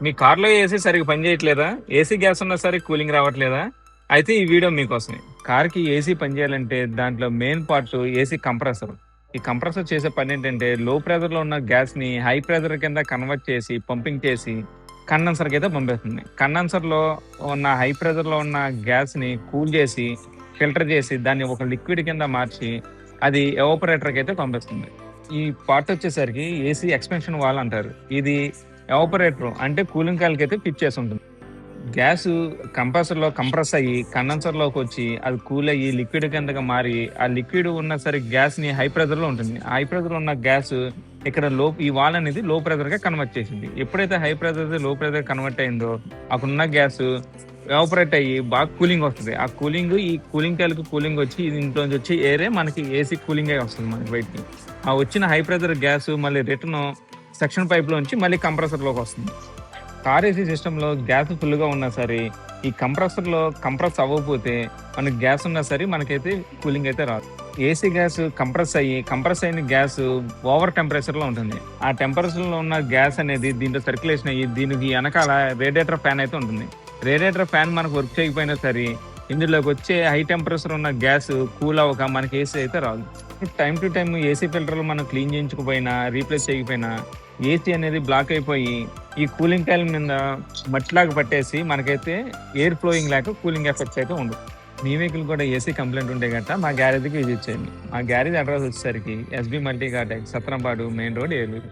మీ కార్‌లో ఏసీ సరిగ్గా పనిచేయట్లేదా? AC gas ఉన్నా సరే కూలింగ్ రావట్లేదా? అయితే ఈ వీడియో మీకోసమే. కార్‌కి ఏసీ పనిచేయాలంటే దాంట్లో మెయిన్ పార్ట్ ఏసీ కంప్రెసర్. ఈ కంప్రెసర్ చేసే పనేంటంటే లో ప్రెషర్‌లో ఉన్న గ్యాస్‌ని హై ప్రెషర్ కింద కన్వర్ట్ చేసి, పంపింగ్ చేసి కండెన్సర్‌కైతే పంపిస్తుంది. కండెన్సర్‌లో ఉన్న హై ప్రెషర్‌లో ఉన్న గ్యాస్‌ని కూల్ చేసి, ఫిల్టర్ చేసి దాన్ని ఒక లిక్విడ్ కింద మార్చి అది ఎవాపరేటర్‌కైతే పంపిస్తుంది. ఈ పార్ట్ వచ్చేసరికి ఏసీ ఎక్స్‌పెన్షన్ వాల్వ్ అంటారు. ఇది ఎవాపరేటర్ అంటే కూలింగ్ కాయిల్‌కైతే ఫిట్ చేసుంటుంది. గ్యాసు కంప్రెసర్‌లో కంప్రెస్ అయ్యి, కండెన్సర్‌లోకొచ్చి అది కూల్ అయ్యి లిక్విడ్ కిందగా మారి, ఆ లిక్విడ్ ఉన్న సరే గ్యాస్‌ని హై ప్రెషర్‌లో ఉంటుంది. ఆ హై ప్రెషర్‌లో ఉన్న గ్యాసు ఇక్కడ ఈ వాల్వ్ అనేది లో ప్రెషర్‌గా కన్వర్ట్ చేసిద్ది. ఎప్పుడైతే హై ప్రెషర్‌ది లో ప్రెషర్ కన్వర్ట్ అయిందో, అక్కడున్న గ్యాసు ఎవాపరేట్ అయ్యి బాగా కూలింగ్ వస్తది. ఆ కూలింగ్ ఈ కూలింగ్ కాయిల్‌కి కూలింగ్ వచ్చి దీంట్లోంచి వచ్చే ఎయిరే మనకి ఏసీ కూలింగే వస్తుంది మనకి బయటికి. ఆ వచ్చిన హై ప్రెషర్ గ్యాసు మళ్ళీ రిటర్న్ సక్షన్ పైప్‌లోంచి మళ్ళీ కంప్రెసర్‌లోకొస్తుంది. కార్ ఏసీ సిస్టమ్‌లో గ్యాస్ ఫుల్‌గా ఉన్నా సరే, ఈ కంప్రెసర్‌లో కంప్రెస్ అవ్వకపోతే మనకి గ్యాస్ ఉన్నా సరే మనకైతే కూలింగ్ అయితే రాదు. ఏసీ గ్యాస్ కంప్రెస్ అయిన గ్యాసు ఓవర్ టెంపరేచర్‌లో ఉంటుంది. ఆ టెంపరేచర్‌లో ఉన్న గ్యాస్ అనేది దీంట్లో సర్క్యులేషన్ అయ్యి దీనికి ఎనకాల రేడియేటర్ ఫ్యాన్ అయితే ఉంటుంది. రేడియేటర్ ఫ్యాన్ మనకు వర్క్ చేయకపోయినా సరే, ఇందులోకొచ్చే హై టెంపరేచర్ ఉన్న గ్యాస్ కూల్ అవ్వక మనకి ఏసీ అయితే రాదు. టైమ్ టు టైమ్ ఏసీ ఫిల్టర్‌లు మనం క్లీన్ చేయించకపోయినా, రీప్లేస్ చేయకపోయినా ఏసీ అనేది బ్లాక్ అయిపోయి, ఈ కూలింగ్ కాయిల్ మీద మట్టిలాగా పట్టేసి మనకైతే ఎయిర్ ఫ్లోయింగ్ లేక కూలింగ్ ఎఫెక్ట్స్ అయితే ఉండవు. మీ వెహికల్ కూడా ఏసీ కంప్లైంట్ ఉంటే గట్టా మా గ్యారేజ్‌కి విజిట్ చేయండి. మా గ్యారేజ్ అడ్రెస్ వచ్చేసరికి SB multi car tech Satrampadu main road Eluru.